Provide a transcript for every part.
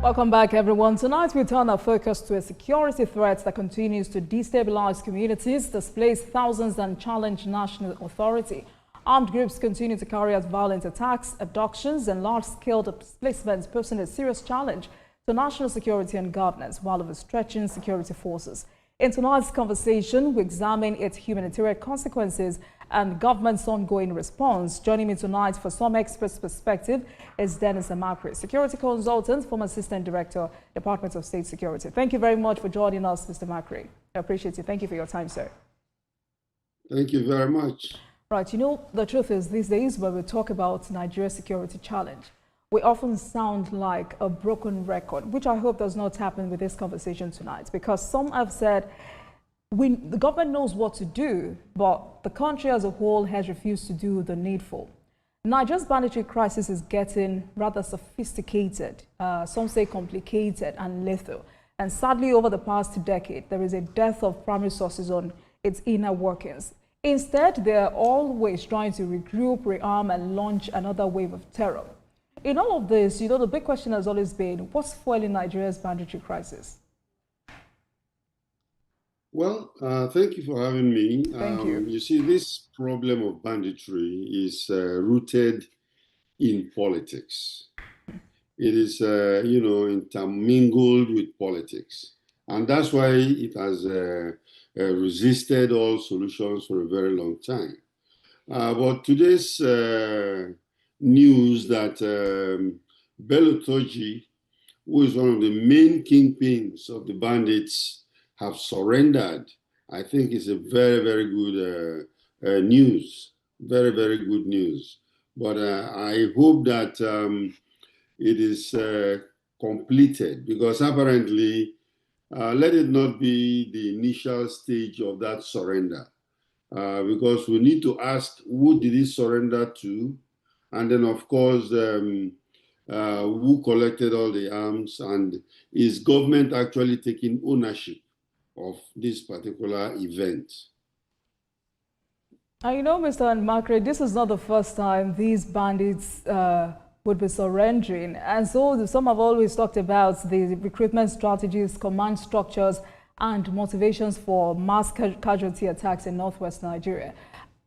Welcome back, everyone. Tonight, we turn our focus to a security threat that continues to destabilize communities, displace thousands, and challenge national authority. Armed groups continue to carry out violent attacks, abductions, and large-scale displacements, posing a serious challenge to national security and governance while overstretching security forces. In tonight's conversation, we examine its humanitarian consequences and government's ongoing response. Joining me tonight for some experts' perspective is Dennis Amacree, security consultant, former assistant director, Department of State Security. Thank you very much for joining us, Mr. Amacree. I appreciate it. Thank you for your time, sir. Thank you very much. Right. You know, the truth is, these days when we talk about Nigeria's security challenge, we often sound like a broken record, which I hope does not happen with this conversation tonight, because some have said the government knows what to do, but the country as a whole has refused to do the needful. Nigeria's banditry crisis is getting rather sophisticated, some say complicated and lethal. And sadly, over the past decade, there is a dearth of primary sources on its inner workings. Instead, they are always trying to regroup, rearm, and launch another wave of terror. In all of this, you know, the big question has always been, what's fueling Nigeria's banditry crisis? Well, thank you for having me. Thank you. You see, this problem of banditry is rooted in politics. It is, intermingled with politics. And that's why it has resisted all solutions for a very long time. But today's news that Bello Turji, who is one of the main kingpins of the bandits, have surrendered, I think is a very, very good news. Very, very good news. But I hope that it is completed, because apparently, let it not be the initial stage of that surrender, because we need to ask, who did he surrender to? And then, of course, who collected all the arms, and is government actually taking ownership of this particular event? You know, Mr. Amacree, this is not the first time these bandits would be surrendering. And so some have always talked about the recruitment strategies, command structures, and motivations for mass casualty attacks in northwest Nigeria.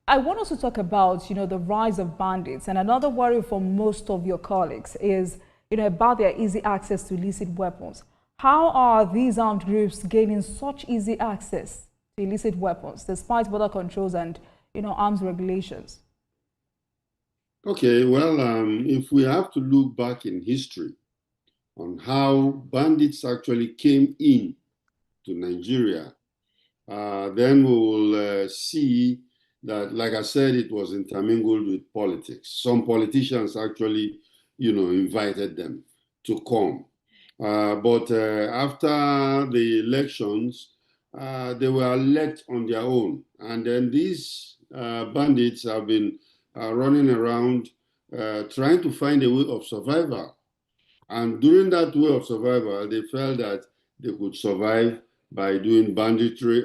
I want us to talk about, you know, the rise of bandits. And another worry for most of your colleagues is, you know, about their easy access to illicit weapons. How are these armed groups gaining such easy access to illicit weapons, despite border controls and, you know, arms regulations? Okay, well, if we have to look back in history on how bandits actually came in to Nigeria, then we will see that, like I said, it was intermingled with politics. Some politicians actually, invited them to come. But after the elections, they were let on their own. And then these bandits have been running around trying to find a way of survival. And during that way of survival, they felt that they could survive by doing banditry,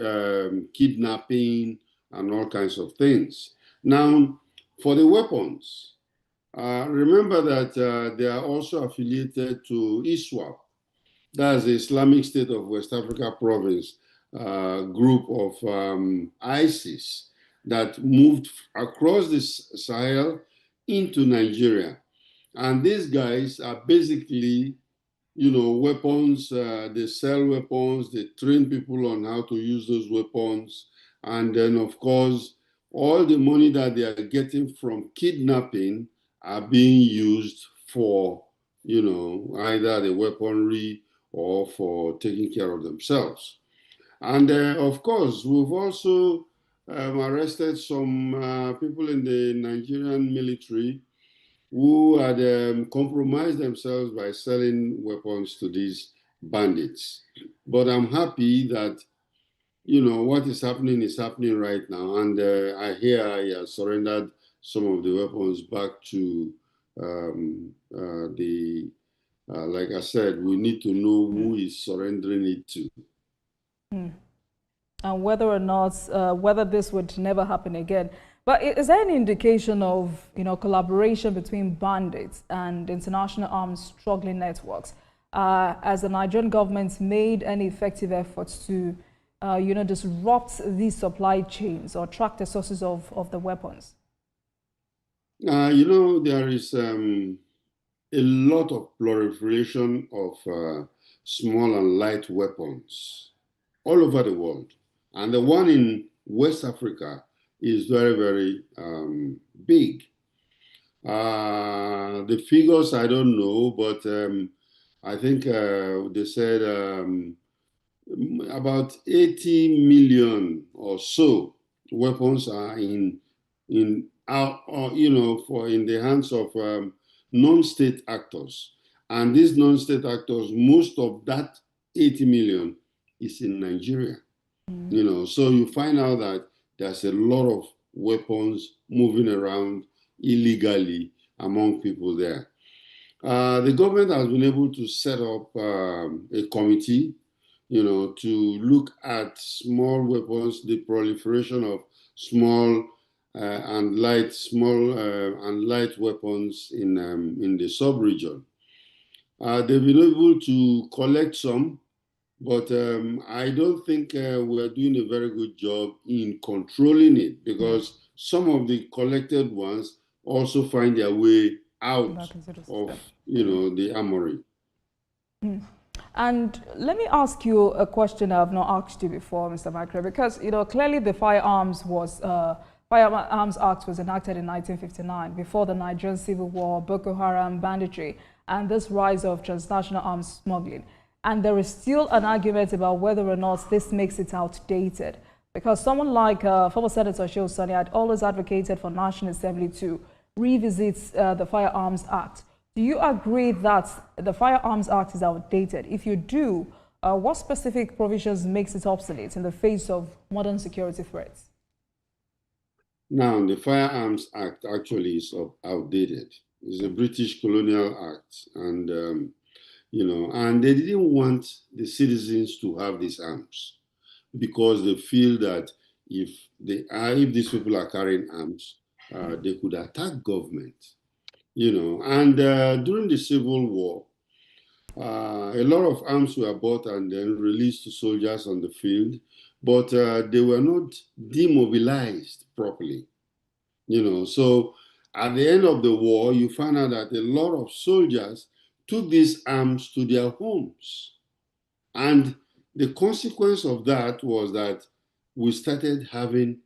kidnapping, and all kinds of things. Now, for the weapons, remember that they are also affiliated to ISWAP. That's the Islamic State of West Africa Province group of ISIS that moved across the Sahel into Nigeria. And these guys are basically, weapons, they sell weapons, they train people on how to use those weapons. And then, of course, all the money that they are getting from kidnapping are being used for, either the weaponry or for taking care of themselves. And of course, we've also arrested some people in the Nigerian military who had compromised themselves by selling weapons to these bandits. But I'm happy that, what is happening right now. And I hear he has surrendered some of the weapons back to like I said, we need to know who is surrendering it to. And whether or not, whether this would never happen again. But is there any indication of, collaboration between bandits and international armed struggling networks? as the Nigerian government made any effective efforts to, disrupt these supply chains or track the sources of the weapons? There is a lot of proliferation of small and light weapons all over the world. And the one in West Africa is very, very big. The figures, I don't know, but I think they said about 80 million or so weapons are in the hands of non-state actors. And these non-state actors, most of that 80 million is in Nigeria. So you find out that there's a lot of weapons moving around illegally among people there. The government has been able to set up a committee, to look at small weapons, the proliferation of small and light weapons in the sub-region. They've been able to collect some, but I don't think we're doing a very good job in controlling it, because some of the collected ones also find their way out of, the armory. And let me ask you a question I've not asked you before, Mr. Amacree, because clearly the Firearms Act was enacted in 1959 before the Nigerian Civil War, Boko Haram, Banditry, and this rise of transnational arms smuggling. And there is still an argument about whether or not this makes it outdated, because someone like former Senator Shehu Sani had always advocated for National Assembly to revisit the Firearms Act. Do you agree that the Firearms Act is outdated? If you do, what specific provisions makes it obsolete in the face of modern security threats? Now, the Firearms Act actually is outdated. It's a British colonial act, and and they didn't want the citizens to have these arms, because they feel that if these people are carrying arms, they could attack government. And during the Civil War, a lot of arms were bought and then released to soldiers on the field, but they were not demobilized properly. So at the end of the war, you find out that a lot of soldiers took these arms to their homes. And the consequence of that was that we started having,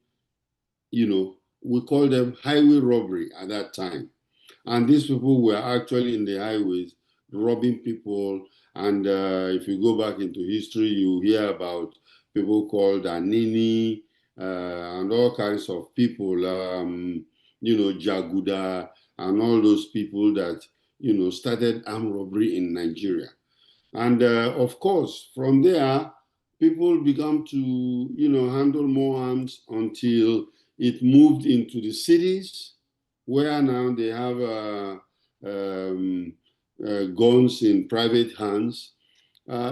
we call them highway robbery at that time. And these people were actually in the highways robbing people. And if you go back into history, you hear about people called Anini and all kinds of people, Jaguda, and all those people that, started armed robbery in Nigeria. And of course, from there, people began to, handle more arms until it moved into the cities, where now they have guns in private hands.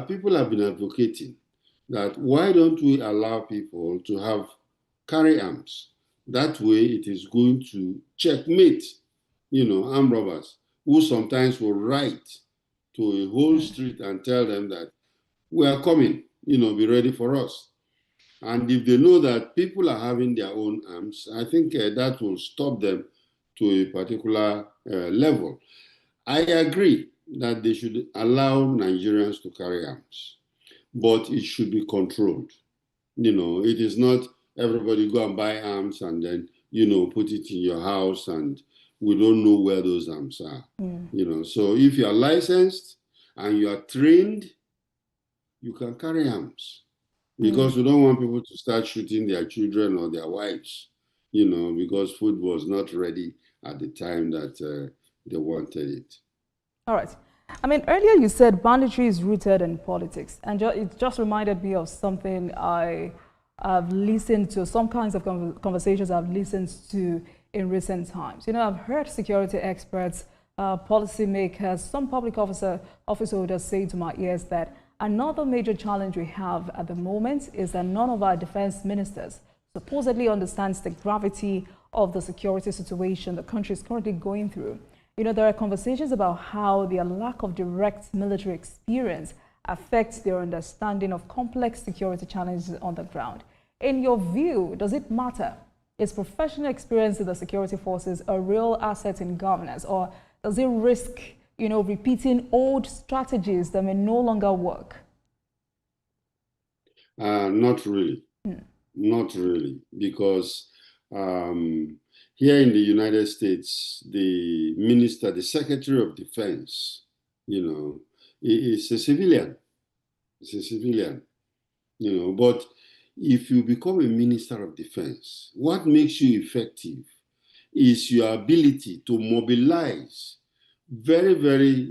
People have been advocating that why don't we allow people to carry arms? That way it is going to checkmate, armed robbers, who sometimes will write to a whole street and tell them that we are coming, be ready for us. And if they know that people are having their own arms, I think that will stop them to a particular level. I agree that they should allow Nigerians to carry arms, but it should be controlled. It is not everybody go and buy arms and then, put it in your house and we don't know where those arms are. So if you are licensed and you are trained, you can carry arms, because we don't want people to start shooting their children or their wives, because food was not ready at the time that they wanted it. All right. I mean, earlier you said banditry is rooted in politics, and it just reminded me of something I've listened to, some kinds of conversations I've listened to in recent times. I've heard security experts, policymakers, some public office holders say to my ears that another major challenge we have at the moment is that none of our defense ministers supposedly understands the gravity of the security situation the country is currently going through. There are conversations about how their lack of direct military experience affects their understanding of complex security challenges on the ground. In your view, does it matter? Is professional experience in the security forces a real asset in governance, or does it risk, repeating old strategies that may no longer work? Not really. Not really, because here in the United States, the minister, the Secretary of Defense, is a civilian. It's a civilian, but if you become a Minister of Defense, what makes you effective is your ability to mobilize very, very,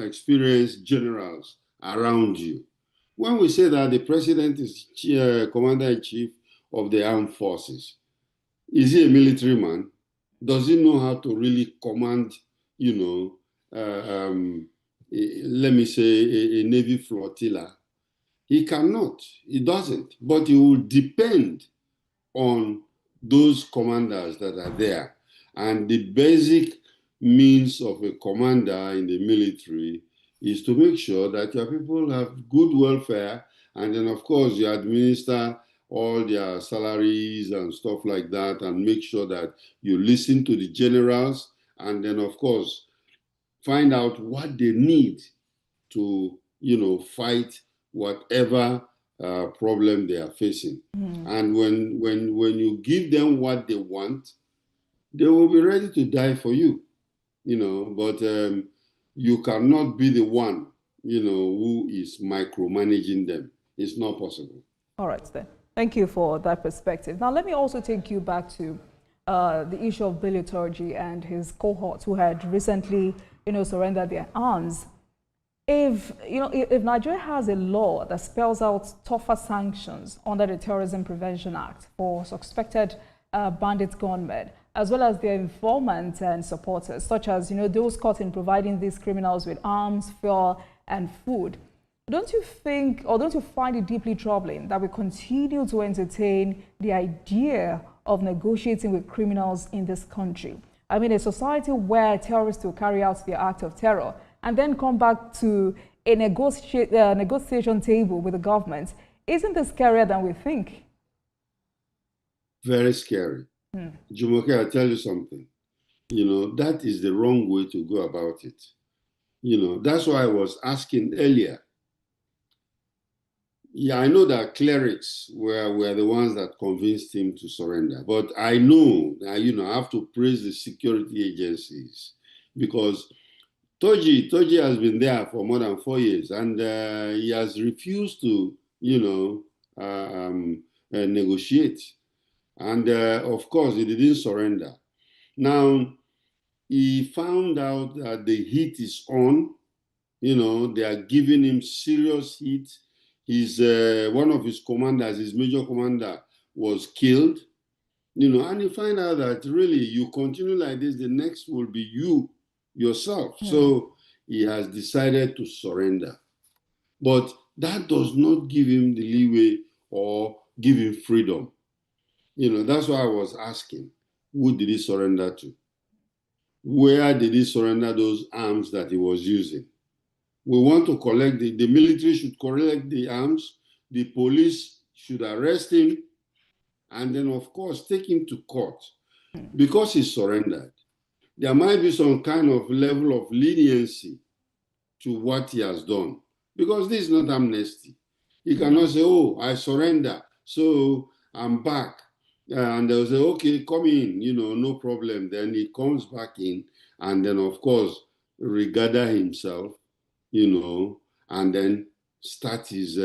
experienced generals around you. When we say that the president is commander-in-chief of the armed forces, is he a military man? Does he know how to really command, let me say, a Navy flotilla? He cannot. He doesn't. But he will depend on those commanders that are there. And the basic means of a commander in the military is to make sure that your people have good welfare, and then of course you administer all their salaries and stuff like that, and make sure that you listen to the generals, and then of course find out what they need to fight whatever problem they are facing. And when you give them what they want, they will be ready to die for you. But you cannot be the one, who is micromanaging them. It's not possible. All right, then. Thank you for that perspective. Now, let me also take you back to the issue of Billy Turji and his cohorts who had recently, surrendered their arms. If Nigeria has a law that spells out tougher sanctions under the Terrorism Prevention Act for suspected bandit gunmen, as well as their informants and supporters, such as those caught in providing these criminals with arms, fuel, and food, don't you think, or don't you find it deeply troubling that we continue to entertain the idea of negotiating with criminals in this country? I mean, a society where terrorists will carry out their act of terror and then come back to a negotiation table with the government. Isn't this scarier than we think? Very scary. Jumoke, I'll tell you something. That is the wrong way to go about it. That's why I was asking earlier. Yeah, I know that clerics were the ones that convinced him to surrender. But I know that, I have to praise the security agencies, because Turji has been there for more than 4 years, and he has refused to, negotiate. And of course, he didn't surrender. Now, he found out that the heat is on. They are giving him serious heat. One of his commanders, his major commander, was killed. And you find out that really you continue like this, the next will be you yourself. So he has decided to surrender. But that does not give him the leeway or give him freedom. That's why I was asking, who did he surrender to? Where did he surrender those arms that he was using? We want to collect, the military should collect the arms, the police should arrest him, and then of course take him to court. Because he surrendered, there might be some kind of level of leniency to what he has done. Because this is not amnesty. He cannot say, oh, I surrender, so I'm back. And they'll say, okay, come in, no problem. Then he comes back in, and then of course, regather himself, and then start his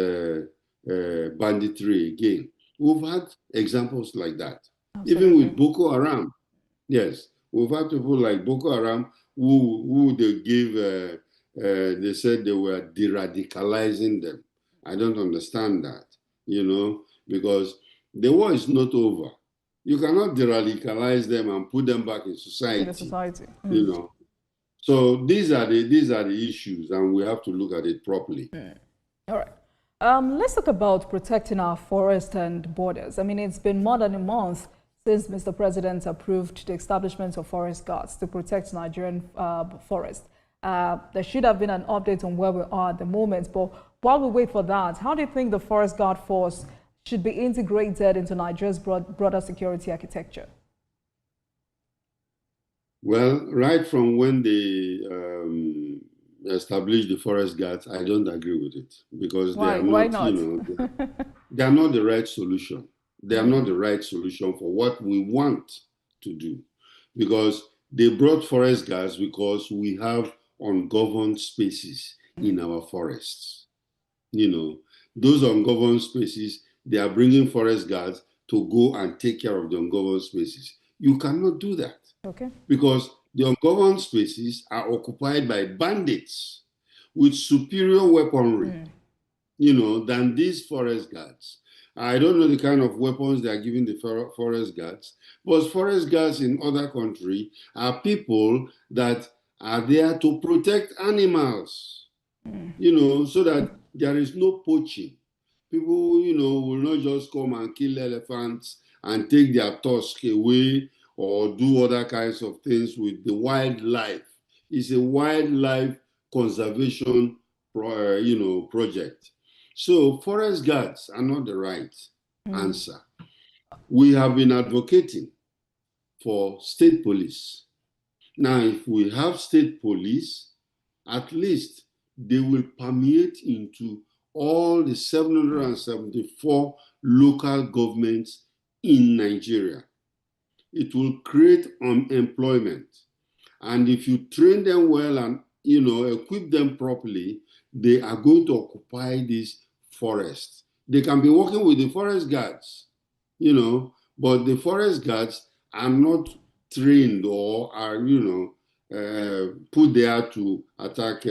banditry again. We've had examples like that. Absolutely. Even with Boko Haram. Yes, we've had people like Boko Haram who they gave, they said they were de-radicalizing them. I don't understand that, because the war is not over. You cannot de-radicalize them and put them back in society. In the society. So these are the issues, and we have to look at it properly. All right. Let's talk about protecting our forests and borders. I mean, it's been more than a month since Mr. President approved the establishment of forest guards to protect Nigerian forest. There should have been an update on where we are at the moment, but while we wait for that, how do you think the forest guard force should be integrated into Nigeria's broader security architecture? Well, right from when they established the forest guards, I don't agree with it, because they are not, Why not? they are not the right solution. They are not the right solution for what we want to do, because they brought forest guards because we have ungoverned spaces in our forests. Those ungoverned spaces, they are bringing forest guards to go and take care of the ungoverned spaces. You cannot do that. Okay. Because the ungoverned spaces are occupied by bandits with superior weaponry, than these forest guards. I don't know the kind of weapons they are giving the forest guards, but forest guards in other countries are people that are there to protect animals, so that there is no poaching. People, will not just come and kill elephants and take their tusk away or do other kinds of things with the wildlife. It's a wildlife conservation, project. So forest guards are not the right answer. We have been advocating for state police. Now, if we have state police, at least they will permeate into all the 774 local governments in Nigeria. It will create unemployment. And if you train them well and, equip them properly, they are going to occupy these forests. They can be working with the forest guards, but the forest guards are not trained or are, put there to attack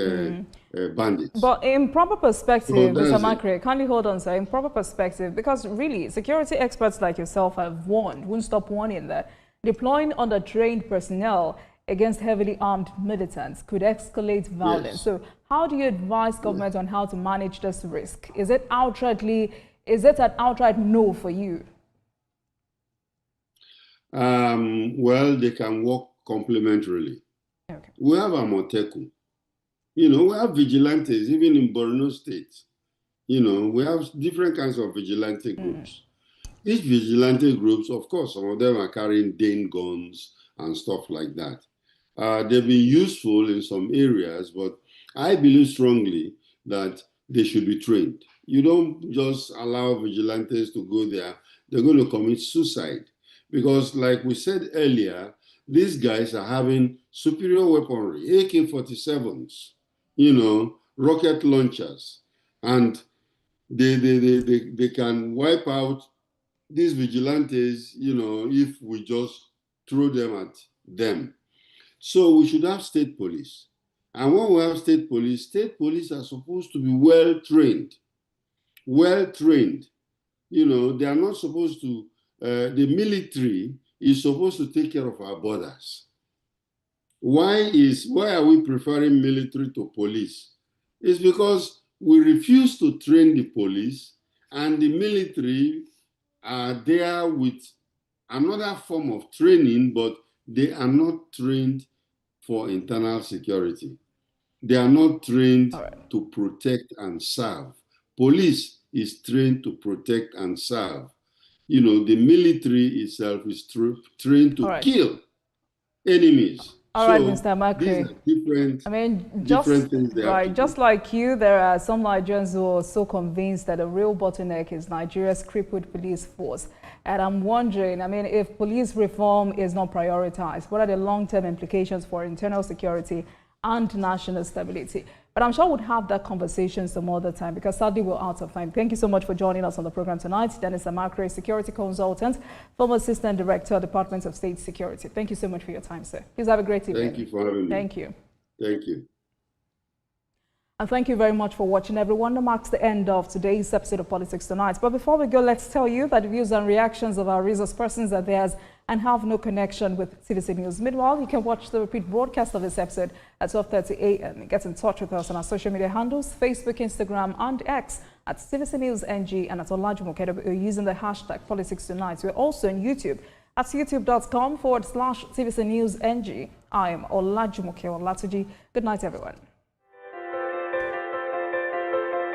bandits. But in proper perspective, Mr. Amacree, kindly hold on, sir. In proper perspective, because really, security experts like yourself have warned, won't stop warning that deploying undertrained personnel against heavily armed militants could escalate violence. Yes. So how do you advise government on how to manage this risk? Is it an outright no for you? Well, they can work complementarily. Okay. We have Amoteku. We have vigilantes, even in Borno State. We have different kinds of vigilante groups. These vigilante groups, of course, some of them are carrying Dane guns and stuff like that. They've been useful in some areas, but I believe strongly that they should be trained. You don't just allow vigilantes to go there. They're going to commit suicide. Because like we said earlier, these guys are having superior weaponry, AK-47s, rocket launchers, and they can wipe out these vigilantes, if we just throw them at them. So we should have state police. And when we have state police are supposed to be well-trained. Well-trained. They are not supposed to, the military is supposed to take care of our borders. Why are we preferring military to police? It's because we refuse to train the police, and the military are there with another form of training, but they are not trained for internal security. They are not trained to protect and serve. Police is trained to protect and serve. The military itself is trained to kill enemies. All right, Mr. Amacree. Different things. Just like you, there are some Nigerians who are so convinced that the real bottleneck is Nigeria's crippled police force. And I'm wondering, if police reform is not prioritized, what are the long-term implications for internal security and national stability? But I'm sure we'll have that conversation some other time, because sadly we're out of time. Thank you so much for joining us on the program tonight. Dennis Amacree, security consultant, former assistant director, Department of State Security. Thank you so much for your time, sir. Please have a great evening. Thank you for having me. Thank you. Thank you. And thank you very much for watching, everyone. That marks the end of today's episode of Politics Tonight. But before we go, let's tell you that the views and reactions of our resource persons are theirs and have no connection with TVC News. Meanwhile, you can watch the repeat broadcast of this episode at 12:30 a.m. Get in touch with us on our social media handles, Facebook, Instagram, and X at TVC News NG and at Olajumoke using the hashtag Politics Tonight. We're also on YouTube at youtube.com/TVC News NG. I am Olajumoke Olatuji. Good night, everyone.